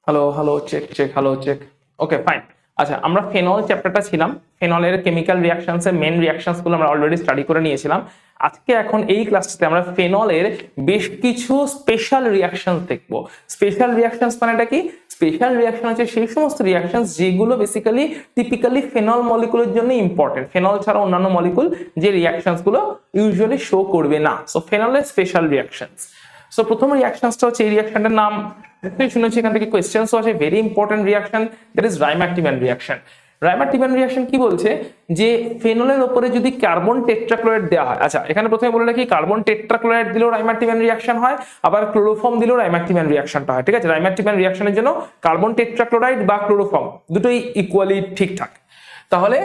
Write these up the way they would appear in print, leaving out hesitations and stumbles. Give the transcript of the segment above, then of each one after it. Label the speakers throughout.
Speaker 1: Hello hello check check hello check. Okay fine. আচ্ছা, আমরা phenol চ্যাপ্টারটা ছিলাম, ফেনলের কেমিক্যাল রিঅ্যাকশনস এর মেন রিঅ্যাকশনস গুলো আমরা অলরেডি স্টাডি করে নিয়েছিলাম। আজকে এখন এই ক্লাসটাতে আমরা ফেনলের বেশ কিছু স্পেশাল রিঅ্যাকশনস দেখব। স্পেশাল রিঅ্যাকশনস মানেটা কি? স্পেশাল রিঅ্যাকশন হচ্ছে সেই সমস্ত রিঅ্যাকশনস যেগুলো বেসিক্যালি টিপিক্যালি ফেনল মলিকুলের জন্য ইম্পর্টেন্ট, ফেনল ছাড়া অন্যান্য মলিকুল যে রিঅ্যাকশনস গুলো ইউজুয়ালি শো করবে না। সো ফেনলের স্পেশাল রিঅ্যাকশনস। সো প্রথম রিঅ্যাকশনসটা হচ্ছে, এই রিঅ্যাকশনটার নাম নিশ্চয়ই শুনেছি, এখান থেকে কোয়েশ্চেন্সও আছে। Very important reaction, that is Reimer Tiemann reaction. Reimer Tiemann reaction কি বলছে যে ফেনলের উপরে যদি কার্বন টেট্রাক্লোরাইড দেওয়া হয়, আচ্ছা এখানে প্রথমে বলে রাখি কার্বন টেট্রাক্লোরাইড দিলেও রাইমার্টিম্যান রিঅ্যাকশন হয়, আবার ক্লোরোফর্ম দিলেও রাইমার্টিম্যান রিঅ্যাকশনটা হয়। ঠিক আছে, রাইমার্টিম্যান রিঅ্যাকশনের জন্য কার্বন টেট্রাক্লোরাইড বা ক্লোরোফর্ম দুটোই ইকুয়ালি ঠিকঠাক। তাহলে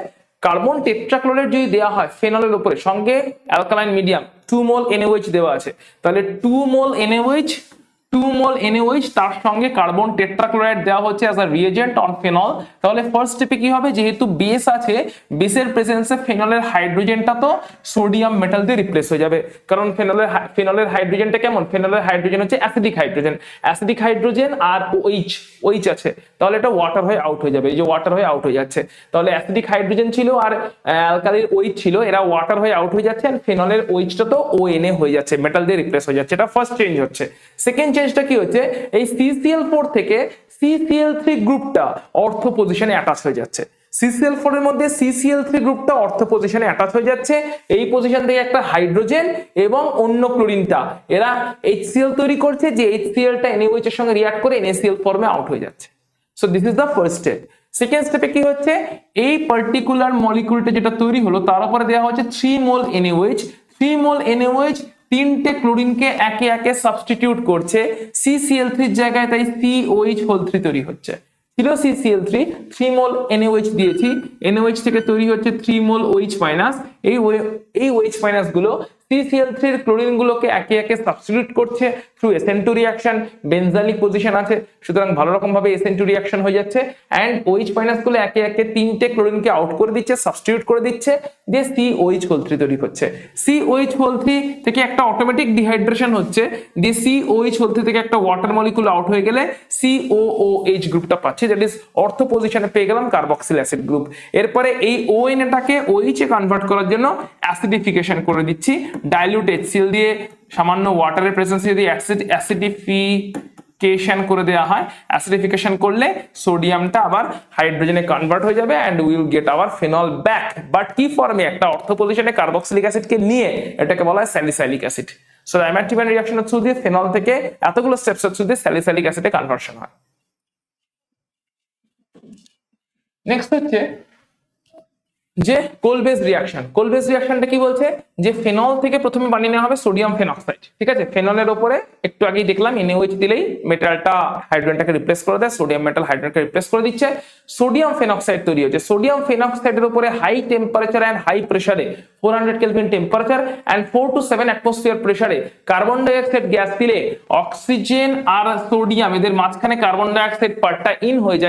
Speaker 1: কার্বন টেট্রাক্লোরাইড যদি দেওয়া হয় ফেনলের উপরে, সঙ্গে অ্যালকালাইন মিডিয়াম 2 মোল NaOH দেওয়া আছে, তাহলে 2 মোল NaOH তার সঙ্গে কার্বন টেট্রাক্লোরাইড দেওয়া হচ্ছে as a reagent on phenol. তাহলে ফার্স্ট স্টেপে কি হবে, যেহেতু বেস আছে, বেসের প্রেজেন্সে ফেনলের হাইড্রোজেনটা তো সোডিয়াম মেটাল দিয়ে রিপ্লেস হয়ে যাবে। কারণ ফেনলের হাইড্রোজেনটা কেমন, ফেনলের হাইড্রোজেন হচ্ছে অ্যাসিডিক হাইড্রোজেন আর OH আছে, তাহলে এটা ওয়াটার হয়ে আউট হয়ে যাবে। এই যে ওয়াটার হয়ে আউট হয়ে যাচ্ছে, তাহলে অ্যাসিডিক হাইড্রোজেন ছিল আর অ্যালকালির OH ছিল, এরা ওয়াটার হয়ে আউট হয়ে যাচ্ছে, আর ফেনলের OHটা তো ONA হয়ে যাচ্ছে, মেটাল দিয়ে রিপ্লেস হয়ে যাচ্ছে। এটা ফার্স্ট চেঞ্জ হচ্ছে। সেকেন্ড চেঞ্জটা কি হচ্ছে, এই CCl4 থেকে CCl3 গ্রুপটা অর্থ পজিশনে অ্যাটাচ হয়ে যাচ্ছে। CCl4 এর মধ্যে CCl3 গ্রুপটা অর্থ পজিশনে অ্যাটাচ হয়ে যাচ্ছে। এই পজিশন থেকে একটা হাইড্রোজেন এবং অন্য ক্লোরিনটা এরা HCl তৈরি করছে, যে HClটা NaOH এর সঙ্গে রিঅ্যাক্ট করে NaCl ফর্মে আউট হয়ে যাচ্ছে। So this is the first step. Second স্টেপে কি হচ্ছে, এই পার্টিকুলার মলিকুলটা যেটা তৈরি হলো তার উপরে দেওয়া হচ্ছে 3 মোল NaOH। 3 মোল NaOH তিনটে ক্লোরিনকে একে একে সাবস্টিটিউট করছে CCl3 এর জায়গায়, তাই COH3 তৈরি হচ্ছে। ছিল CCl3, 3 মোল NaOH দিয়েছি, NaOH থেকে তৈরি হচ্ছে 3 মোল OH-। এই OH- গুলো CCl3 এর ক্লোরিন গুলোকে একে একে সাবস্টিটিউট করছে থ্রু SN2 রিঅ্যাকশন। বেনজালিক পজিশন আছে, সুতরাং ভালো রকম ভাবে SN2 রিঅ্যাকশন হয়ে যাচ্ছে, এন্ড OH- গুলো একে একে তিনটে ক্লোরিনকে আউট করে দিচ্ছে, সাবস্টিটিউট করে দিচ্ছে, দিয়ে COH3 তৈরি হচ্ছে। COH3 থেকে একটা অটোমেটিক ডিহাইড্রেশন হচ্ছে, দিয়ে COH3 থেকে একটা ওয়াটার মলিকুল আউট হয়ে গেলে COOH গ্রুপটা পাচ্ছে, দ্যাট ইজ অর্থ পজিশনে পেয়ে গেলাম কার্বক্সিল অ্যাসিড গ্রুপ। এরপরে এই ONAটাকে OH এ কনভার্ট করার জন্য অ্যাসিডিফিকেশন করে দিচ্ছি ডাইলিউট HCl দিয়ে, সামান্য ওয়াটারের প্রেজেন্সে যদি অ্যাসিডিফিকেশন করে দেওয়া হয়, অ্যাসিডিফিকেশন করলে সোডিয়ামটা আবার হাইড্রোজেনে কনভার্ট হয়ে যাবে and will get our phenol back. But কি ফর্মে, একটা অর্থ পজিশনে কার্বক্সিলিক অ্যাসিডকে নিয়ে, এটাকে বলা হয় স্যালিসাইলিক অ্যাসিড। সো রাইমার্টিম্যান রিঅ্যাকশনের থ্রু দিয়ে ফেনল থেকে এতগুলো স্টেপসের থ্রু দিয়ে স্যালিসাইলিক অ্যাসিডে কনভার্সন হয়। নেক্সট হচ্ছে যে কোলবেজ রিঅ্যাকশন। কোলবেজ রিঅ্যাকশনটা কি বলছে, যে ফেনল থেকে প্রথমে বানিয়ে নেওয়া হবে সোডিয়াম ফেনক্সাইড। ঠিক আছে, ফেনলের উপরে একটু আগেই দেখলাম NaOH দিলেই মেটালটা হাইড্রোজেনটাকে রিপ্লেস করে দেয়, সোডিয়াম মেটাল হাইড্রোজেনকে রিপ্লেস করে দিচ্ছে, সোডিয়াম ফেনক্সাইড তৈরি হচ্ছে। সোডিয়াম ফেনক্সাইডের উপরে হাই টেম্পারেচার এন্ড হাই প্রেসারে 400 kelvin temperature and 4 to 7 atmosphere প্রেসারে কার্বন ডাইঅক্সাইড গ্যাস দিলে অক্সিজেন আর সোডিয়াম এদের মাঝখানে কার্বন ডাইঅক্সাইড পার্টটা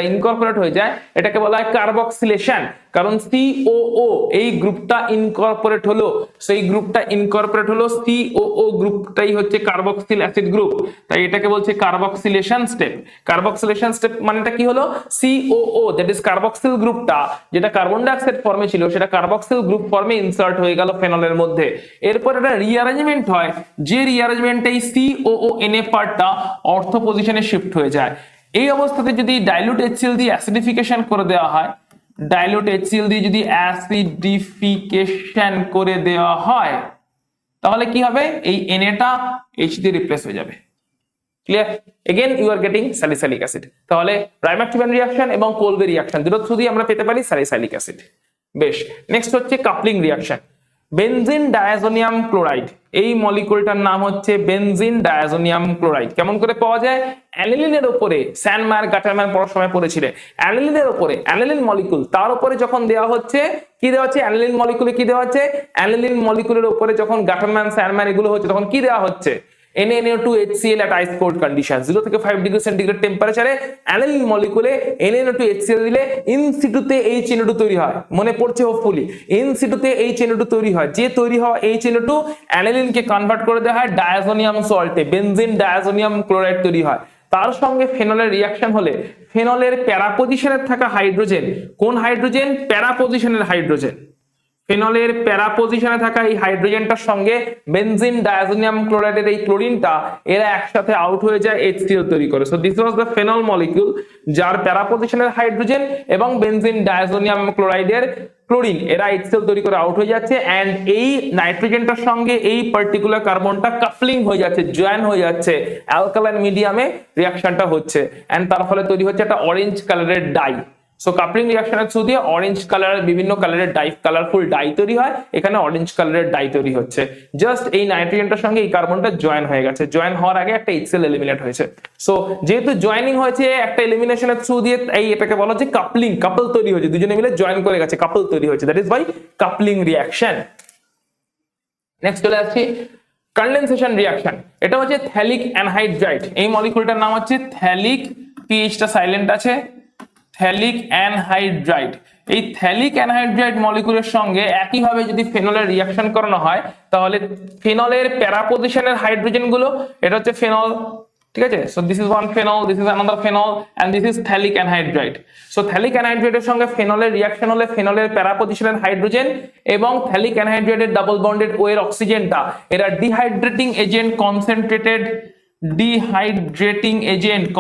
Speaker 1: ইনকর্পোরেট হয়ে যায়, এটাকে বলা হয় কার্বক্সিলেশন। কারণ COO এই গ্রুপটা ইনকর্পোরেট হলো, সেই গ্রুপটা ইনকর্পোরেট হলো, COO গ্রুপটাই হচ্ছে কার্বক্সিল অ্যাসিড গ্রুপ, তাই এটাকে বলছে কার্বক্সিলেশন স্টেপ। কার্বক্সিলেশন স্টেপ মানেটা কি হলো, COO দ্যাট ইজ কার্বক্সিল গ্রুপটা যেটা কার্বন ডাইঅক্সাইড ফর্মে ছিল, সেটা কার্বক্সিল গ্রুপ ফর্মে ইনসার্ট হয়ে গেল ফেনলের মধ্যে। এরপর একটা রিঅ্যারেঞ্জমেন্ট হয়, যে রিঅ্যারেঞ্জমেন্টে এই COONA পার্টটা অর্থ পজিশনে শিফট হয়ে যায়। এই অবস্থাতে যদি ডাইলুট HCl দিয়ে অ্যাসিডিফিকেশন করে দেওয়া হয়, ডাইলুট HCl দিয়ে যদি অ্যাসিডিফিকেশন করে দেওয়া হয়, তাহলে কি হবে, এই Na-টা H দিয়ে রিপ্লেস হয়ে যাবে। Clear? Again you are getting salicylic acid. তাহলে রাইমার্টিম্যান রিঅ্যাকশন এবং কোলবে রিঅ্যাকশন দুটো থ্রু দিয়ে আমরা পেতে পারি স্যালিসাইলিক অ্যাসিড। বেশ, নেক্সট হচ্ছে coupling reaction. Benzene diazonium chloride, এই মলিকুলটার নাম হচ্ছে বেনজিন ডায়াজোনিয়াম ক্লোরাইড। কেমন করে পাওয়া যায়, অ্যানিলিনের উপরে, স্যানমায়ার গাটারম্যান পড়ার সময় পড়েছিলেন, অ্যানিলিনের উপরে, অ্যানিলিন মলিকুল তার উপরে যখন দেওয়া হচ্ছে, কি দেওয়া হচ্ছে, অ্যানিলিন মলিকুলে কি দেওয়া হচ্ছে, অ্যানিলিন মলিকুলের উপরে যখন গাটারম্যান স্যানমায়ার এগুলো হচ্ছে, তখন কি দেওয়া হচ্ছে, NaNO2HCl at ice cold condition 0 থেকে 5 ডিগ্রি সেন্টিগ্রেড টেম্পারেচারে অ্যানিলিন মলিকুলে NaNO2HCl দিলে ইন সিটুতে HNO2 তৈরি হয়। মনে পড়ছে হোপফুলি, ইন সিটুতে HNO2 তৈরি হয়, যে তৈরি হওয়া HNO2 অ্যানিলিনকে কনভার্ট করে দেওয়া হয় ডায়াজোনিয়াম সল্টে, বেনজিন ডায়াজোনিয়াম ক্লোরাইড তৈরি হয়। তার সঙ্গে ফেনলের রিয়াকশন হলে ফেনলের প্যারা পজিশনে থাকা হাইড্রোজেন, কোন হাইড্রোজেন? প্যারা পজিশনের হাইড্রোজেন। ফেনলের প্যারা পজিশনে থাকা এই হাইড্রোজেনটার সঙ্গে বেনজিন ডায়াজোনিয়াম ক্লোরাইডের এই ক্লোরিনটা এরা একসাথে আউট হয়ে যায় HCl তৈরি করে। So this was the phenol molecule যার প্যারা পজিশনের হাইড্রোজেন এবং বেনজিন ডায়াজোনিয়াম ক্লোরাইডের ক্লোরিন এরা HCl তৈরি করে আউট হয়ে যাচ্ছে, এন্ড এই নাইট্রোজেনটার সঙ্গে এই পার্টিকুলার কার্বনটা কাপলিং হয়ে যাচ্ছে, জয়েন হয়ে যাচ্ছে, অ্যালকালাইন মিডিয়ামে রিঅ্যাকশনটা হচ্ছে, এন্ড তার ফলে তৈরি হচ্ছে একটা অরেঞ্জ কালারের ডাই। সো কাপলিং রিঅ্যাকশনের থ্রু দিয়ে অরেঞ্জ কালারের বিভিন্ন কালারের ডাই, কালারফুল ডাই তৈরি হয়, এখানে অরেঞ্জ কালারের ডাই তৈরি হচ্ছে। জাস্ট এই নাইট্রোজেনটার সঙ্গে এই কার্বনটা জয়েন হয়ে গেছে, জয়েন হওয়ার আগে একটা HCl এলিমিনেট হয়েছে। সো যেহেতু জয়েনিং হয়েছে একটা এলিমিনেশনের থ্রু দিয়ে, এটাকে বলা হচ্ছে কাপলিং, কাপল তৈরি হয়েছে, দুজনে মিলে জয়েন করে গেছে, কাপল তৈরি হয়েছে, that is by coupling reaction. Next চলে আসছি কনডেনসেশন রিঅ্যাকশন। এটা হচ্ছে থ্যালিক অ্যানহাইড্রাইড, এই মলিকিউলটার নাম হচ্ছে থ্যালিক, পিএইচটা সাইলেন্ট আছে, থ্যালিক অ্যানহাইড্রাইড। এই থ্যালিক অ্যানহাইড্রাইড মলিকিউলের সঙ্গে একইভাবে যদি ফেনলের রিঅ্যাকশন করানো হয় তাহলে ফেনলের প্যারা পজিশনের হাইড্রোজেন গুলো, এটা হচ্ছে ফেনল, ঠিক আছে। So this is one phenol, this is another phenol, and this is phthalic anhydride. So phthalic অ্যানহাইড্রাইডের সঙ্গে ফেনলের রিঅ্যাকশন হলে ফেনলের প্যারা পজিশনের হাইড্রোজেন এবং থ্যালিক অ্যানহাইড্রাইডের ডাবল বন্ডেড ও এর অক্সিজেনটা এরা dehydrating agent concentrated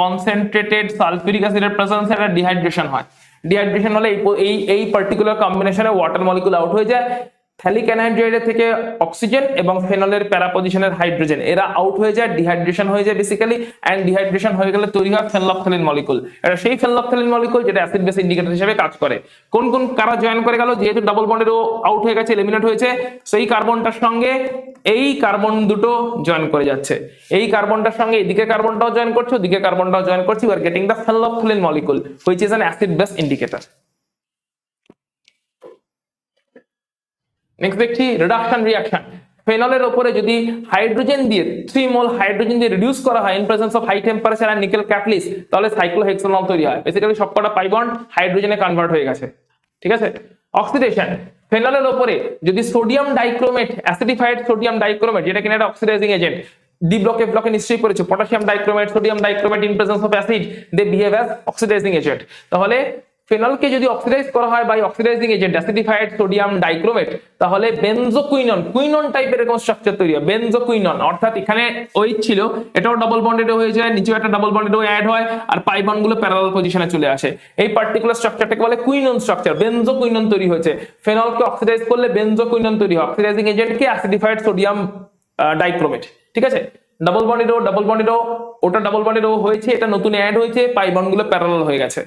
Speaker 1: concentrated sulphuric অ্যাসিডের প্রেজেন্সে একটা ডিহাইড্রেশন হয়। ডিহাইড্রেশন হলে এই পার্টিকুলার কম্বিনেশনে ওয়াটার মলিকিউল আউট হয়ে যায়। থ্যালিক অ্যানহাইড্রাইডের থেকে অক্সিজেন এবং ফেনলের প্যারা পজিশনের হাইড্রোজেন এরা আউট হয়ে যায়, ডিহাইড্রেশন হয়ে যায় বেসিক্যালি, এন্ড ডিহাইড্রেশন হয়ে গেলে তৈরি হয় ফেনলফথ্যালিন মলিকিউল। এটা সেই ফেনলফথ্যালিন মলিকিউল যেটা অ্যাসিড বেস ইন্ডিকেটর হিসেবে কাজ করে। কোন কোন কারা জয়েন করে গেল? যেহেতু ডাবল বন্ডেরও আউট হয়ে গেছে, এলিমিনেট হয়েছে, সেই কার্বনটার সঙ্গে এই কার্বন দুটো জয়েন করে যাচ্ছে, এই কার্বনটার সঙ্গে এদিকে কার্বনটাও জয়েন করছে, ওদিকে কার্বনটাও জয়েন করছে, you are getting the phenolphthalein molecule which is an acid base indicator. Next দেখছি রিডাকশন রিঅ্যাকশন। ফেনলের উপরে যদি হাইড্রোজেন দিয়ে 3 মোল হাইড্রোজেন দিয়ে রিডিউস করা হয় in presence of high temperature and nickel catalyst, তাহলে সাইক্লোহেক্সানল তৈরি হয়। বেসিক্যালি সবকটা পাই বন্ড হাইড্রোজেনে কনভার্ট হয়ে গেছে, ঠিক আছে। অক্সিডেশন, ফেনলের উপরে যদি sodium dichromate, acidified sodium dichromate, যেটা কিনা একটা অক্সিডাইজিং এজেন্ট, ডি ব্লকে নিশ্চয়ই পড়েছে, potassium dichromate, sodium dichromate in presence of acid they behave as oxidizing agent. তাহলে ফেনলকে যদি অক্সিডাইজ করা হয় by oxidizing agent acidified sodium dichromate, তাহলে বেনজোকুইনন, কুইনন টাইপের এরকম স্ট্রাকচার তৈরি হয়, বেনজোকুইনন। অর্থাৎ এখানে OH ছিল, এটাও ডাবল বন্ডেড হয়ে যায়, নিচেও একটা ডাবল বন্ডেড অ্যাড হয়, আর পাই বন্ড গুলো প্যারালাল পজিশনে চলে আসে। এই পার্টিকুলার স্ট্রাকচারটাকে বলে কুইনন স্ট্রাকচার, বেনজোকুইনন তৈরি হয়েছে। ফেনলকে অক্সিডাইজ করলে বেনজোকুইনন তৈরি হয়, অক্সিডাইজিং এজেন্টকে অ্যাসিডিফাইড সোডিয়াম ডাইক্রোমেট, ঠিক আছে। ডাবল বন্ডেড ওটা ডাবল বন্ডেড হয়েছে, এটা নতুন অ্যাড হয়েছে, পাই বন্ড গুলো প্যারালাল হয়ে গেছে।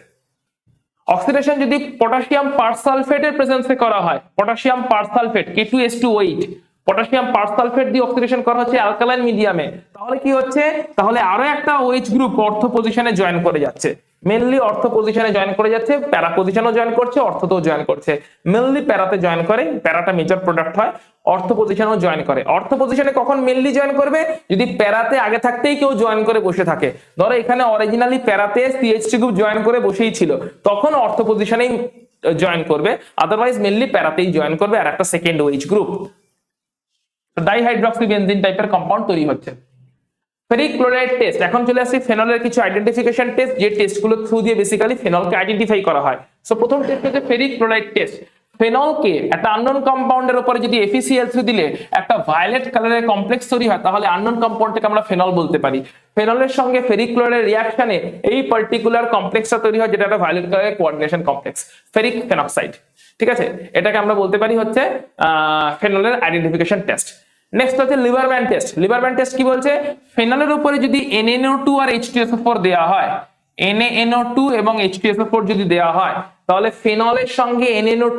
Speaker 1: অক্সিডেশন যদি পটাশিয়াম পারসালফেটের প্রেজেন্সে করা হয়, পটাশিয়াম পারসালফেট K2S2O8, পটাশিয়াম পারসালফেট দিয়ে অক্সিডেশন করা হচ্ছে অ্যালকালাইন মিডিয়ামে, তাহলে কি হচ্ছে? তাহলে আরো একটা OH গ্রুপ অর্থ পজিশনে জয়েন করে যাচ্ছে, মেনলি অর্থ পজিশনে জয়েন করে যাচ্ছে, প্যারা পজিশনও জয়েন করছে, অর্থতেও জয়েন করছে। মেনলি প্যারাতে জয়েন করে, প্যারাটা মেজর প্রোডাক্ট হয়, অর্থ পজিশনেও জয়েন করে। অর্থ পজিশনে কখন মেনলি জয়েন করবে? যদি প্যারাতে আগে থাকতেই কেউ জয়েন করে বসে থাকে। ধরো এখানে অরিজিনালি প্যারাতে CH3 গ্রুপ জয়েন করে বসেই ছিল, তখন অর্থ পজিশনেই জয়েন করবে, আদারওয়াইজ মেনলি প্যারাতেই জয়েন করবে আর একটা সেকেন্ড OH গ্রুপ। ডাইহাইড্রক্সিবেনজিন টাইপের কম্পাউন্ড তৈরি হচ্ছে। ফেরিক ক্লোরাইড টেস্ট, এখন চলে আসছে ফেনলের কিছু আইডেন্টিফিকেশন টেস্ট, যে টেস্টগুলো থ্রু দিয়ে বেসিক্যালি ফেনলকে আইডেন্টিফাই করা হয়। সো প্রথম টেস্ট হচ্ছে ফেরিক ক্লোরাইড টেস্ট। ফেনলকে একটা আননোন কম্পাউন্ডের উপরে যদি FeCl3 দিলে একটা ভায়োলেট কালারের কমপ্লেক্স তৈরি হয়, তাহলে আননোন কম্পাউন্ডটাকে আমরা ফেনল বলতে পারি। ফেনলের সঙ্গে ফেরিক ক্লোরাইডের রিঅ্যাকশনে এই পার্টিকুলার কমপ্লেক্সটা তৈরি হয়, যেটা একটা ভায়োলেট কালারের কোঅর্ডিনেশন কমপ্লেক্স, ফেরিক ফেনক্সাইড, ঠিক আছে। এটাকে আমরা বলতে পারি হচ্ছে ফেনলের আইডেন্টিফিকেশন টেস্ট। নেক্সট হচ্ছে লিবারম্যান টেস্ট। লিবারম্যান টেস্ট কি বলছে? ফেনলের উপরে যদি NaNO2 আর H2SO4 দেওয়া হয়, NaNO2 এবং H2SO4 যদি দেওয়া হয়, তাহলে ফেনলের সঙ্গে NaNO2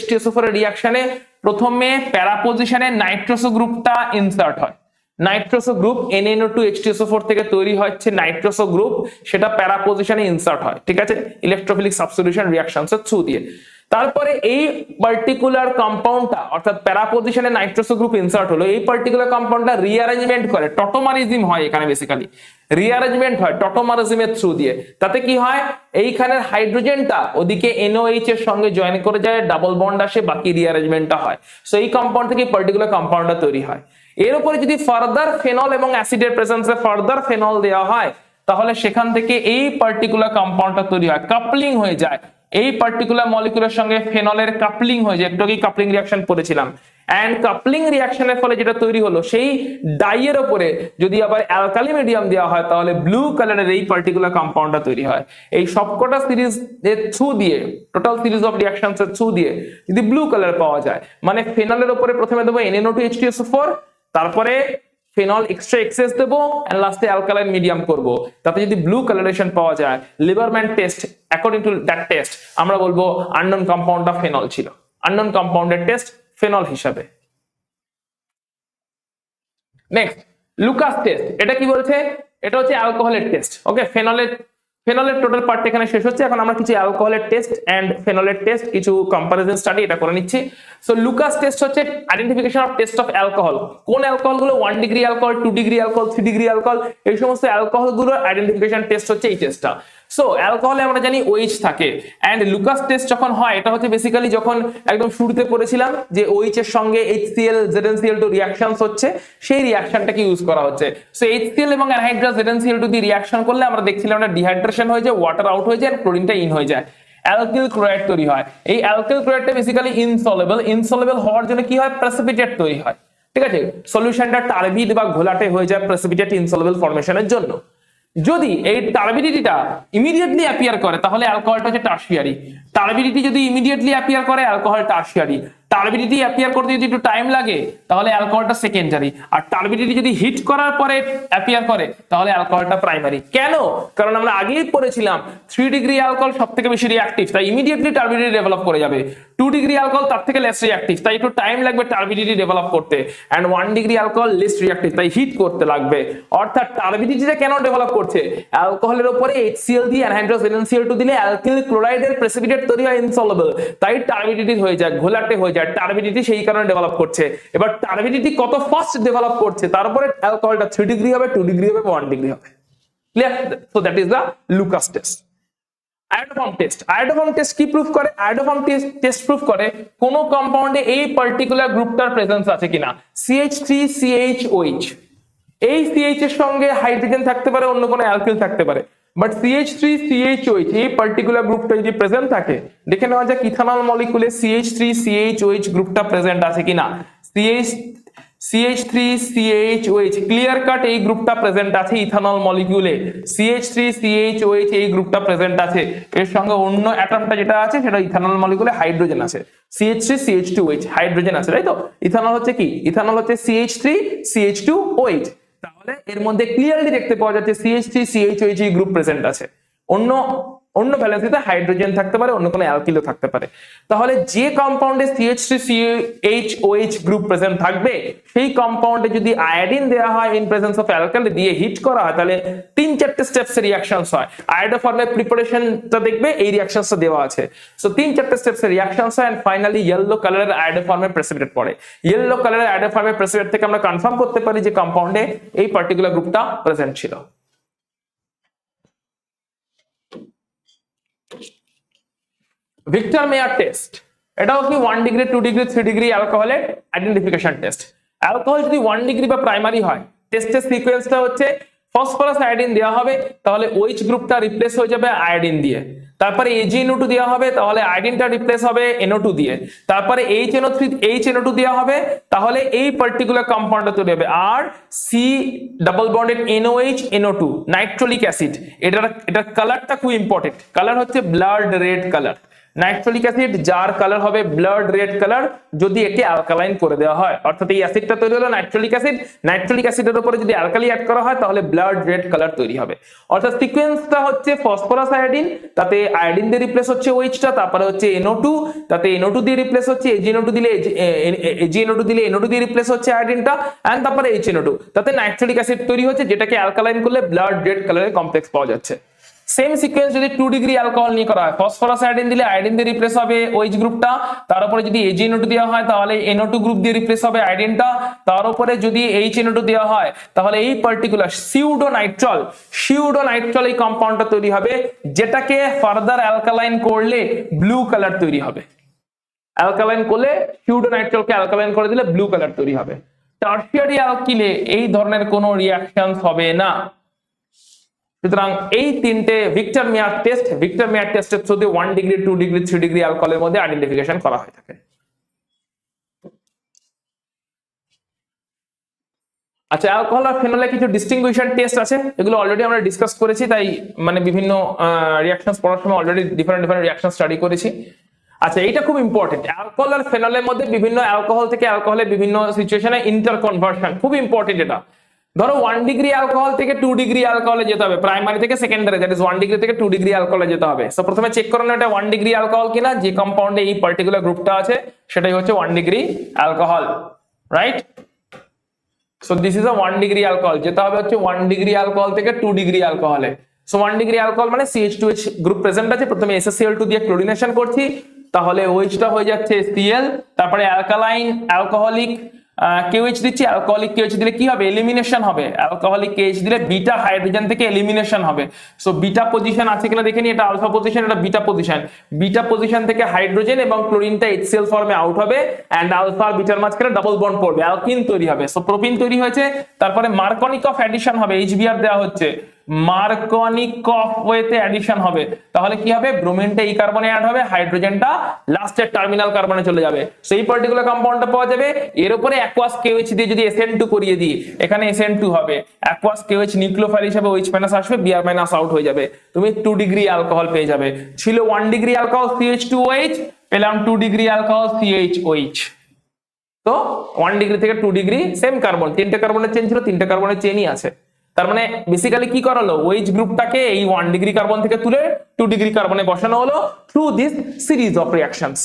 Speaker 1: H2SO4 এর রিঅ্যাকশনে প্রথমে প্যারা পজিশনে নাইট্রোসো গ্রুপটা ইনসার্ট হয়। নাইট্রোসো গ্রুপ NaNO2 H2SO4 থেকে তৈরি হচ্ছে নাইট্রোসো গ্রুপ, সেটা প্যারা পজিশনে ইনসার্ট হয়, ঠিক আছে, ইলেকট্রোফিলিক সাবস্টিটিউশন রিঅ্যাকশনস এর থ্রু দিয়ে। তারপরে এই পার্টিকুলার কম্পাউন্ডটা, অর্থাৎ প্যারা পজিশনে নাইট্রোসো গ্রুপ ইনসার্ট হলো, এই পার্টিকুলার কম্পাউন্ডটা রিঅ্যারেঞ্জমেন্ট করে, টটোমারিজম হয় এখানে, বেসিক্যালি রিঅ্যারেঞ্জমেন্ট হয় টটোমারিজমের থ্রু দিয়ে। তাতে কি হয়? এইখানের হাইড্রোজেনটা ওদিকে NOH এর সঙ্গে জয়েন করে যায়, ডাবল বন্ড আসে, বাকি রিঅ্যারেঞ্জমেন্টটা হয়। সো এই কম্পাউন্ড থেকে পার্টিকুলার কম্পাউন্ডটা তৈরি হয়। এর উপরে যদি ফার্দার ফেনল এবং অ্যাসিডের প্রেজেন্সে ফার্দার ফেনল দেওয়া হয় তাহলে সেখান থেকে এই পার্টিকুলার কম্পাউন্ডটা তৈরি হয়, কাপলিং হয়ে যায়, এই পার্টিকুলার মলিকিউলের সঙ্গে ফেনলের কাপলিং হয়ে যায়, একটু আগে কাপলিং রিঅ্যাকশন পড়েছিলাম। এন্ড কাপলিং রিঅ্যাকশনের ফলে যেটা তৈরি হলো সেই ডাইয়ের উপরে যদি আবার অ্যালকালি মিডিয়াম দেওয়া হয় তাহলে ব্লু কালারের এই পার্টিকুলার কম্পাউন্ডটা তৈরি হয়। এই সবকটা সিরিজ এর থ্রু দিয়ে, টোটাল সিরিজ অফ রিঅ্যাকশনস এর থ্রু দিয়ে যদি ব্লু কালার পাওয়া যায়, মানে ফেনলের উপরে প্রথমে দেবো NaNO2H2SO4, তারপরে ফেনল এক্সট্রা এক্সেস দেবো এন্ড লাস্টে অ্যালকালাইন মিডিয়াম করব, তাতে যদি ব্লু কালারেশন পাওয়া যায়, Liebermann test according to that test আমরা বলবো আননোন কম্পাউন্ডটা ফেনল ছিল, আননোন কম্পাউন্ডের টেস্ট ফেনল হিসাবে। নেক্সট লুকাস টেস্ট, এটা কি বলছে? এটা হচ্ছে অ্যালকোহলের টেস্ট। ওকে, ফেনলের টোটাল পার্ট এখানে শেষ হচ্ছে, এখন আমরা কিছু অ্যালকোহলের টেস্ট এন্ড ফেনলের টেস্ট, কিছু কম্পারিজন স্টাডি এটা করে নিচ্ছি। সো লুকাস টেস্ট হচ্ছে identification of test of alcohol. কোন অ্যালকোহল গুলো 1 degree alcohol, 2 degree alcohol, 3 degree alcohol, এই সমস্ত অ্যালকোহল গুলোর আইডেন্টিফিকেশন টেস্ট হচ্ছে এই টেস্টটা। সো অ্যালকোহলে আমরা জানি OH থাকে, এন্ড লুকাস টেস্ট যখন হয় এটা হচ্ছে বেসিক্যালি যখন একদম শুরুতে পড়েছিলাম যে OH এর সঙ্গে HCl ZnCl2 রিঅ্যাকশনস হচ্ছে, সেই রিঅ্যাকশনটাকে ইউজ করা হচ্ছে। সো HCl এবং অ্যানহাইড্রাস ZnCl2 দিয়ে রিঅ্যাকশন করলে আমরা দেখছিলাম একটা ডিহাইড্রেশন হয়ে যায়, ওয়াটার আউট হয়ে যায়, ক্লোরিনটা ইন হয়ে যায়, অ্যালকিল ক্লোরাইড তৈরি হয়। এই অ্যালকিল ক্লোরাইডটা বেসিক্যালি ইনসলেবল হওয়ার জন্য কি হয়, প্রেসিপিটেট তৈরি হয়। ঠিক আছে, সলিউশনটা টার্বিড বা ঘোলাটে হয়ে যায় প্রেসিপিটেট ইনসলেবল ফরমেশনের জন্য। যদি এই টার্বিডিটিটা ইমিডিয়েটলি অ্যাপিয়ার করে তাহলে অ্যালকোহলটা হচ্ছে টারশিয়ারি, টার্বিডিটি যদি ইমিডিয়েটলি অ্যাপিয়ার করে অ্যালকোহল টারশিয়ারি, টার্বিডিটি অ্যাপিয়ার করতে যদি একটু টাইম লাগে তাহলে অ্যালকোহলটা সেকেন্ডারি, আর টার্বিডিটি যদি হিট করার পরে অ্যাপিয়ার করে তাহলে অ্যালকোহলটা প্রাইমারি। কেন? কারণ আমরা আগেই পড়েছিলাম 3 ডিগ্রি অ্যালকোহল সবথেকে বেশি রিঅ্যাক্টিভ, তাই ইমিডিয়েটলি টার্বিডিটি ডেভেলপ করে যাবে। 2 ডিগ্রি অ্যালকোহল তার থেকে লেস রিঅ্যাক্টিভ, তাই একটু টাইম লাগবে টার্বিডিটি ডেভেলপ করতে, and 1 degree alcohol less reactive, তাই হিট করতে লাগবে। অর্থাৎ টার্বিডিটিটা কেন ডেভেলপ করছে? অ্যালকোহলের উপরে HCl দিয়ে অ্যানহাইড্রাস ZnCl2 দিলে অ্যালকিল ক্লোরাইডের প্রেসিপিটেট তৈরি হয় ইনসলেবল, তাই টার্বিডিটি হয়ে যায়, ঘোলাটে হয়ে যায়, টার্বিডিটি সেই কারণে ডেভেলপ করছে। এবার টার্বিডিটি কত ফাস্ট ডেভেলপ করছে তারপরে অ্যালকোহলটা 3 ডিগ্রি হবে, 2 ডিগ্রি হবে, 1 ডিগ্রি হবে। Clear? So that is the Lucas test. Iodoform test কি প্রুফ করে? আয়োডোফর্ম টেস্ট প্রুফ করে কোন কম্পাউন্ডে এই পার্টিকুলার গ্রুপটার প্রেজেন্স আছে কিনা। CH3CHOH, এই CH এর সঙ্গে হাইড্রোজেন থাকতে পারে, অন্য কোনো অ্যালকিল থাকতে পারে, বাট CH3CHOH এই পার্টিকুলার গ্রুপটা যদি প্রেজেন্ট থাকে, দেখে নেওয়া যাক ইথানল মলিকুলে CH3CHOH গ্রুপটা প্রেজেন্ট আছে কিনা। CH3CHOH ক্লিয়ার কাট এই গ্রুপটা প্রেজেন্ট আছে ইথানল মলিকিউলে, CH3CHOH এই গ্রুপটা প্রেজেন্ট আছে, এর সঙ্গে অন্য অ্যাটমটা যেটা আছে সেটা ইথানল মলিকিউলে হাইড্রোজেন আছে, CH3CH2OH হাইড্রোজেন আছে, তাই তো? ইথানল হচ্ছে কি? ইথানল হচ্ছে CH3CH2OH, তাহলে এর মধ্যে ক্লিয়ারলি দেখতে পাওয়া যাচ্ছে CH3CHOH এই গ্রুপ প্রেজেন্ট আছে। অন্য ভ্যালেন্সিতে হাইড্রোজেন থাকতে পারে, অন্য কোনো অ্যালকিলও থাকতে পারে। তাহলে যে কম্পাউন্ডে CH3CHOH গ্রুপ প্রেজেন্ট থাকবে সেই কম্পাউন্ডে যদি আয়োডিন দেওয়া হয় ইন প্রেজেন্স অফ অ্যালকালি দিয়ে হিট করা হয় তাহলে 3-4টে স্টেপসে রিঅ্যাকশনস হয়। আয়োডোফর্মের প্রিপারেশনটা দেখবে এই রিঅ্যাকশনসটা দেওয়া আছে। সো 3-4টে স্টেপসে রিঅ্যাকশনস হয় এন্ড ফাইনালি ইয়েলো কালারের আয়োডোফর্মের প্রেসিপিটেট পড়ে। ইয়েলো কালারের আয়োডোফর্মের প্রেসিপিটেট থেকে আমরা কনফার্ম করতে পারি যে কম্পাউন্ডে এই পার্টিকুলার গ্রুপটা প্রেজেন্ট ছিল। ভিক্টর মেয়ার টেস্ট, এটাও কি 1 ডিগ্রি 2 ডিগ্রি 3 ডিগ্রি অ্যালকোহলের আইডেন্টিফিকেশন টেস্ট। অ্যালকোহল যদি 1 ডিগ্রি বা প্রাইমারি হয়, টেস্টের সিকোয়েন্সটা হচ্ছে ফসফরাস আয়োডিন দেওয়া হবে তাহলে OH গ্রুপটা রিপ্লেস হয়ে যাবে আয়োডিন দিয়ে, তারপরে AgNO2 দেওয়া হবে তাহলে আয়োডিনটা রিপ্লেস হবে NO2 দিয়ে, তারপরে HNO2 দেওয়া হবে তাহলে এই পার্টিকুলার কম্পাউন্ডটা তৈরি হবে, আর C double bonded NOH NO2 nitrolic acid. এটার কালারটা খুব ইম্পর্টেন্ট, কালার হচ্ছে blood red colour. Nitrolic acid যার কালার হবে ব্লাড রেড কালার যদি একে অ্যালকালাইন করে দেওয়া হয়, অর্থাৎ এই অ্যাসিডটা তৈরি হলো নাইট্রোলিক অ্যাসিড, নাইট্রোলিক অ্যাসিডের উপরে যদি অ্যালকালি অ্যাড করা হয় তাহলে ব্লাড রেড কালার তৈরি হবে। অর্থাৎ সিকোয়েন্সটা হচ্ছে ফসফরাস আয়োডিন, তাতে আয়োডিন দিয়ে রিপ্লেস হচ্ছে OH-টা, তারপরে হচ্ছে NO2, তাতে NO2 দিয়ে রিপ্লেস হচ্ছে AgNO2 দিলে NO2 দিয়ে রিপ্লেস হচ্ছে আয়োডিনটা, এন্ড তারপরে HNO2, তাতে নাইট্রোলিক অ্যাসিড তৈরি হচ্ছে যেটাকে অ্যালকালাইন করলে ব্লাড রেড কালারের কমপ্লেক্স পাওয়া যাচ্ছে। সেম সিকোয়েন্স যদি 2 ডিগ্রি অ্যালকোহল নিয়ে করা হয়, ফসফরাস আয়োডিন দিলে আয়োডিন দিয়ে রিপ্লেস হবে OH গ্রুপটা, তার উপরে যদি AgNO2 দেওয়া হয় তাহলে NO2 গ্রুপ দিয়ে রিপ্লেস হবে আয়োডিনটা, তার উপরে যদি HNO2 দেওয়া হয় তাহলে এই পার্টিকুলার সিউডোনাইট্রল এই কম্পাউন্ডটা তৈরি হবে যেটাকে ফার্দার অ্যালকালাইন করলে ব্লু কালার তৈরি হবে। অ্যালকালাইন করলে সিউডোনাইট্রলকে অ্যালকালাইন করে দিলে ব্লু কালার তৈরি হবে। টারশিয়ারি অ্যালকিলে এই ধরনের কোনো রিঅ্যাকশন হবে না। সুতরাং এই তিনটে ভিক্টর মেয়ার টেস্টের থ্রুতে 1 ডিগ্রি 2 ডিগ্রি 3 ডিগ্রি অ্যালকোহলের মধ্যে আইডেন্টিফিকেশন করা হয়ে থাকে। আচ্ছা, অ্যালকোহল আর ফেনলে কিছু ডিস্টিংগুইশন টেস্ট আছে, এগুলো অলরেডি আমরা ডিসকাস করেছি, তাই মানে বিভিন্ন রিঅ্যাকশনস পড়ার সময় অলরেডি ডিফারেন্ট রিঅ্যাকশন স্টাডি করেছি। আচ্ছা, এটা খুব ইম্পর্টেন্ট, অ্যালকোহল আর ফেনলের মধ্যে বিভিন্ন অ্যালকোহল থেকে অ্যালকোহলের বিভিন্ন সিচুয়েশনে ইন্টারকনভার্সন খুব ইম্পর্টেন্ট। এটা ধরো 1 ডিগ্রি অ্যালকোহল থেকে 2 ডিগ্রি অ্যালকোহলে যেতে হবে, প্রাইমারি থেকে সেকেন্ডারি, দ্যাট ইজ 1 ডিগ্রি থেকে 2 ডিগ্রি অ্যালকোহলে যেতে হবে। সো প্রথমে চেক করুন এটা 1 ডিগ্রি অ্যালকোহল কিনা, যে কম্পাউন্ডে এই পার্টিকুলার গ্রুপটা আছে সেটাই হচ্ছে 1 degree alcohol, right? So this is a 1 degree alcohol, যেটা হবে হচ্ছে 1 degree alcohol থেকে 2 degree alcohol-এ। So 1 degree alcohol মানে CH2H গ্রুপ প্রেজেন্ট আছে, প্রথমে SaCl2 দিয়ে ক্লোরিনেশন করছি, তাহলে OH টা হয়ে যাচ্ছে Cl, তারপরে অ্যালকালাইন অ্যালকোহলিক KOH দিচ্ছি, অ্যালকোহলিক KOH দিলে কি হবে? এলিমিনেশন হবে। অ্যালকোহলিক KH দিলে বিটা হাইড্রোজেন থেকে এলিমিনেশন হবে। সো বিটা পজিশন আছে কিনা দেখে নি, এটা আলফা পজিশন, এটা বিটা পজিশন। বিটা পজিশন থেকে হাইড্রোজেন এবং ক্লোরিনটা HCl ফর্মে আউট হবে এন্ড আলফা আর বিটার মাঝখানে ডাবল বন্ড পড়বে, অ্যালকিন তৈরি হবে। সো প্রোপিন তৈরি হয়েছে, তারপরে মার্কনিকফ অ্যাডিশন হবে, HBr দেওয়া হচ্ছে, মার্কনিকফ ওয়েতে অ্যাডিশন হবে, তাহলে কি হবে? ব্রোমিনটা এই কার্বনে অ্যাড হবে, হাইড্রোজেনটা লাস্টের টার্মিনাল কার্বনে চলে যাবে। সেই পার্টিকুলার কম্পাউন্ডটা পাওয়া যাবে। এর উপরে অ্যাকুয়াস KOH দিয়ে যদি SN2 করিয়ে দিই, এখানে SN2 হবে, অ্যাকুয়াস KOH নিউক্লিওফাইল হিসেবে OH- আসবে, Br- আউট হয়ে যাবে, তুমি 2 ডিগ্রি অ্যালকোহল পেয়ে যাবে। ছিল 1 ডিগ্রি অ্যালকোহল CH2OH, পেলাম 2 ডিগ্রি অ্যালকোহল CHOH। তো 1 ডিগ্রি থেকে 2 ডিগ্রি সেম কার্বন, 3টে কার্বনের চেন ছিল, 3টে কার্বনের চেনই আছে। তার মানে বেসিক্যালি কি করা হলো? OH গ্রুপটাকে এই 1 ডিগ্রি কার্বন থেকে তুলে 2 ডিগ্রি কার্বনে বসানো হলো through this series of reactions.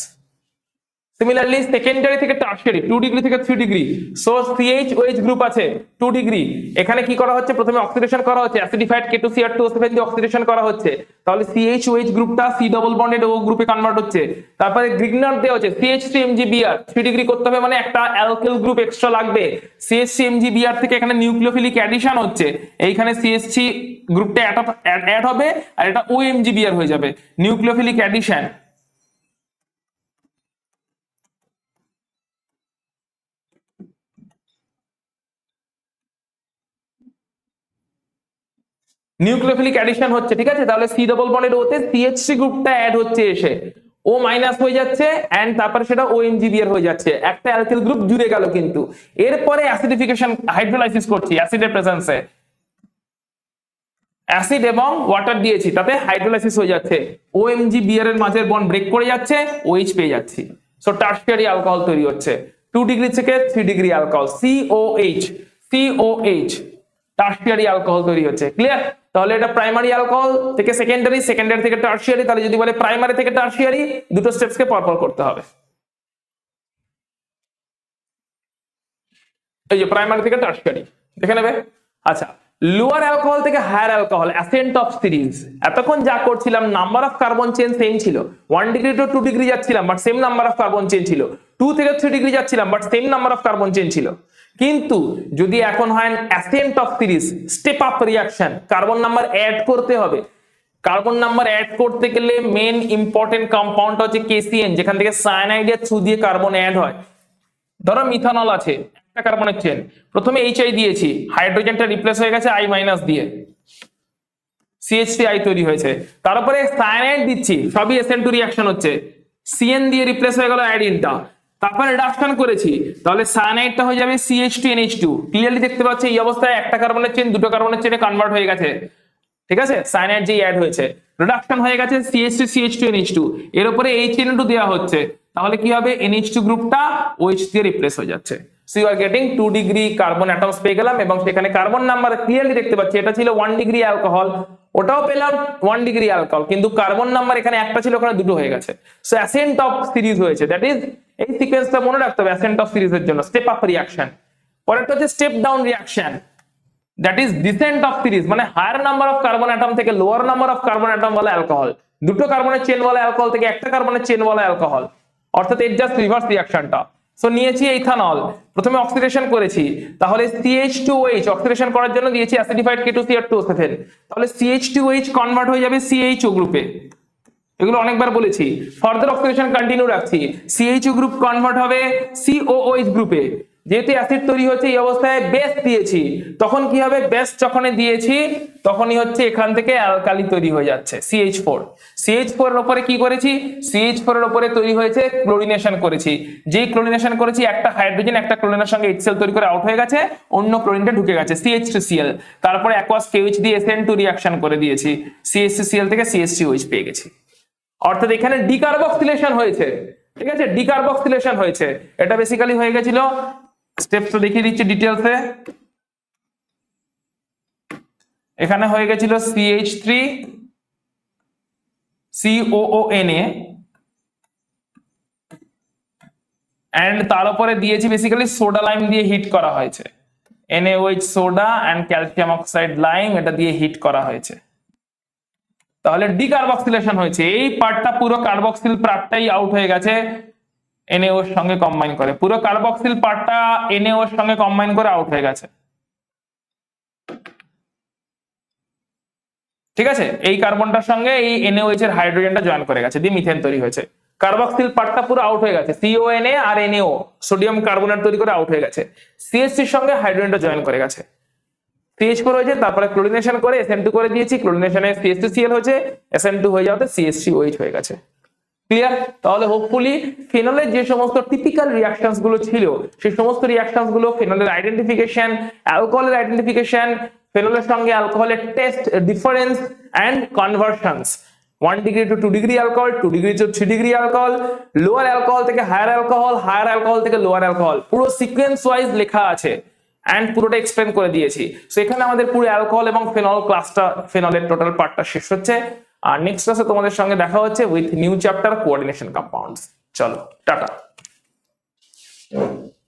Speaker 1: Similarly secondary থেকে টারশিয়ারি 2 ডিগ্রি থেকে 3 ডিগ্রি, সো CHOH গ্রুপ আছে 2 ডিগ্রি, এখানে কি করা হচ্ছে? প্রথমে অক্সিডেশন করা হচ্ছে, অ্যাসিডিফাইড K2Cr2O7 দিয়ে অক্সিডেশন করা হচ্ছে, তাহলে CHOH গ্রুপটা C ডাবল বন্ডেড O গ্রুপে কনভার্ট হচ্ছে। তারপরে গ্রিগনার দেওয়া হচ্ছে CH3MgBr, 3 ডিগ্রি করতে হবে মানে একটা অ্যালকিল গ্রুপ এক্সট্রা লাগবে। CH3MgBr থেকে এখানে নিউক্লিওফিলিক অ্যাডিশন হচ্ছে, এইখানে CH3 গ্রুপটা অ্যাড হবে আর এটা OMgBr হয়ে যাবে, নিউক্লিওফিলিক অ্যাডিশন। নিউক্লিওফিলিক অ্যাডিশন হচ্ছে, ঠিক আছে? তাহলে C ডাবল বন্ডেড ওতে CH3 গ্রুপটা অ্যাড হচ্ছে, এসে O মাইনাস হয়ে যাচ্ছে এন্ড তারপরে সেটা OMgBr হয়ে যাচ্ছে, একটা অ্যালকিল গ্রুপ জুড়ে গেল। কিন্তু এরপরে অ্যাসিডিফিকেশন হাইড্রোলাইসিস করছি অ্যাসিডের প্রেজেন্সে, অ্যাসিড এবং ওয়াটার দিয়েছি, তাতে হাইড্রোলাইসিস হয়ে যাচ্ছে, OMgBr এর মাঝের বন্ড ব্রেক করে যাচ্ছে, OH পেয়ে যাচ্ছি। সো টারশিয়ারি অ্যালকোহল তৈরি হচ্ছে 2 ডিগ্রি থেকে 3 degree alcohol, COH tertiary alcohol তৈরি হচ্ছে। ক্লিয়ার? তাহলে এটা প্রাইমারি অ্যালকোহল থেকে সেকেন্ডারি, সেকেন্ডারি থেকে টারশিয়ারি, তাহলে যদি বলে প্রাইমারি থেকে টারশিয়ারি, দুটো স্টেপসকে পরপর করতে হবে। এই যে প্রাইমারি থেকে টারশিয়ারি দেখে নেবে। আচ্ছা, লোয়ার অ্যালকোহল থেকে higher alcohol, ascent of series. এতক্ষণ যা করছিলাম number of carbon chain same ছিল, 1 ডিগ্রি টু 2 ডিগ্রি যাচ্ছিলাম but same number of carbon chain ছিল, 2 থেকে 3 ডিগ্রি যাচ্ছিলাম but same number of carbon chain ছিল। কিন্তু যদি এখন হয় ascent of series, step up reaction, carbon number add করতে হবে। কার্বন নাম্বার অ্যাড করতে গেলে মেন ইম্পর্টেন্ট কম্পাউন্ডটা হচ্ছে KCN, যেখান থেকে সায়ানাইডের থ্রু দিয়ে কার্বন অ্যাড হয়। ধরো মিথানল আছে, একটা কার্বনের চেন, প্রথমে HI দিয়েছি, হাইড্রোজেনটা রিপ্লেস হয়ে গেছে I- দিয়ে, CH3I তৈরি হয়েছে, তারপরে সায়ানাইড দিচ্ছি, সবই SN2 রিঅ্যাকশন হচ্ছে, CN দিয়ে রিপ্লেস হয়ে গেল আয়োডিনটা, তারপরে রিডাকশন করেছি, তাহলে সায়ানাইডটা হয়ে যাবে CH2NH2। ক্লিয়ারলি দেখতে পাচ্ছি এই অবস্থায় একটা কার্বনের চেন দুটো কার্বনের চেনে কনভার্ট হয়ে গেছে, ঠিক আছে? সায়ানাইড যে অ্যাড হয়েছে, রিডাকশন হয়ে গেছে CH2CH2NH2, এর উপরে HN2 দেওয়া হচ্ছে, তাহলে কি হবে? NH2 গ্রুপটা OH দিয়ে রিপ্লেস হয়ে যাচ্ছে। So you are getting 2 degree carbon atoms পেয়ে গেলাম, এবং সেখানে কার্বন নাম্বার ক্লিয়ারলি দেখতে পাচ্ছি, এটা ছিল 1 ডিগ্রি অ্যালকোহল, ওটাও পেলাম 1 ডিগ্রি অ্যালকোহল, কিন্তু কার্বন নাম্বার এখানে একটা ছিল, ওখানে দুটো হয়ে গেছে। সো অ্যাসেন্ট অফ সিরিজ হয়েছে, দ্যাট ইজ এই সিকোয়েন্সটা মনে রাখতে হবে অ্যাসেন্ট অফ সিরিজের জন্য। স্টেপ আপ রিঅ্যাকশন, পরেরটা হচ্ছে step down reaction, that is descent of series, মানে higher number of carbon atom থেকে lower number of carbon atom वाला অ্যালকোহল, দুটো কার্বনের চেন वाला অ্যালকোহল থেকে একটা কার্বনের চেন वाला অ্যালকোহল, অর্থাৎ এর জাস্ট রিভার্স রিঅ্যাকশনটা। সো নিয়েছি ইথানল, প্রথমে অক্সিডেশন করেছি, তাহলে CH2OH অক্সিডেশন করার জন্য দিয়েছি অ্যাসিডিফাইড K2Cr2O7, তাহলে CH2OH কনভার্ট হয়ে যাবে CHO গ্রুপে, এগুলো অনেকবার বলেছি। ফার্দার অক্সিডেশন কন্টিনিউ রাখছি, CHO গ্রুপ কনভার্ট হবে COOH গ্রুপে, যেহেতু অ্যাসিড তৈরি হচ্ছে এই অবস্থায় বেস দিয়েছি, তখন কি হবে, বেস যখন দিয়েছি তখনই হচ্ছে এখান থেকে অ্যালকালি তৈরি হয়ে যাচ্ছে CH4। CH4 এর উপরে কি করেছি, CH4 এর উপরে তৈরি হয়েছে ক্লোরিনেশন করেছি, যেই ক্লোরিনেশন করেছি একটা হাইড্রোজেন একটা ক্লোরিনের সঙ্গে HCl তৈরি করে আউট হয়ে গেছে, অন্য ক্লোরিনটা ঢুকে গেছে CH2Cl, তারপরে অ্যাকোয়াস KOH দিয়ে SN2 রিঅ্যাকশন করে দিয়েছি, CH2Cl থেকে CH3OH পেয়ে গেছি। অর্থাৎ এখানে ডিকার্বক্সিলেশন হয়েছে, ঠিক আছে, ডিকার্বক্সিলেশন হয়েছে। এটা বেসিক্যালি হয়ে গেছিল, স্টেপসটা দেখিয়ে দিচ্ছি ডিটেলসে। এখানে হয়ে গেছিল CH3 COONA এন্ড তার উপরে দিয়েছি বেসিক্যালি সোডা লাইম দিয়ে হিট করা হয়েছে, NaOH soda and calcium oxide lime, এটা দিয়ে হিট করা হয়েছে। তাহলে ডিকার্বক্সিলেশন হয়েছে, এই পার্টটা পুরো কার্বক্সিল পার্টটাই আউট হয়ে গেছে NaO এর সঙ্গে কম্বাইন করে, পুরো কার্বক্সিল পার্টটা NaO এর সঙ্গে কম্বাইন করে আউট হয়ে গেছে, ঠিক আছে। এই কার্বনটার সঙ্গে এই NaOH এর হাইড্রোজেনটা জয়েন করে গেছে, দিয়ে মিথেন তৈরি হয়েছে। কার্বক্সিল পার্টটা পুরো আউট হয়ে গেছে, CONA আর NaO সোডিয়াম কার্বনেট তৈরি করে আউট হয়ে গেছে, CH3 এর সঙ্গে হাইড্রোজেনটা জয়েন করে গেছে, CH4 হয়েছে, তারপরে ক্লোরিনেশন করে SN2 করে দিয়েছি, ক্লোরিনেশনে CH2Cl হয়েছে, SN2 হয়ে যাওয়াতে CH3OH হয়ে গেছে। ক্লিয়ার? তাহলে হোপফুলি ফেনলের যে সমস্ত টিপিক্যাল রিঅ্যাকশনস গুলো ছিল সেই সমস্ত রিঅ্যাকশনস গুলো, ফেনলের আইডেন্টিফিকেশন, অ্যালকোহলের আইডেন্টিফিকেশন, ফেনলের সঙ্গে অ্যালকোহলের test difference and conversions, 1 degree to 2 degree alcohol, 2 degree to 3 degree alcohol, lower alcohol থেকে হায়ার অ্যালকোহল, হায়ার অ্যালকোহল থেকে লোয়ার অ্যালকোহল, পুরো সিকোয়েন্স ওয়াইজ লেখা আছে এন্ড পুরোটা এক্সপ্লেন করে দিয়েছি। সো এখানে আমাদের পুরো অ্যালকোহল এবং ফেনল ক্লাসটা, ফেনলের টোটাল পার্টটা শেষ হচ্ছে। আর নেক্সট ক্লাসে তোমাদের সঙ্গে দেখা হচ্ছে with new chapter coordination compounds. চলো টাটা।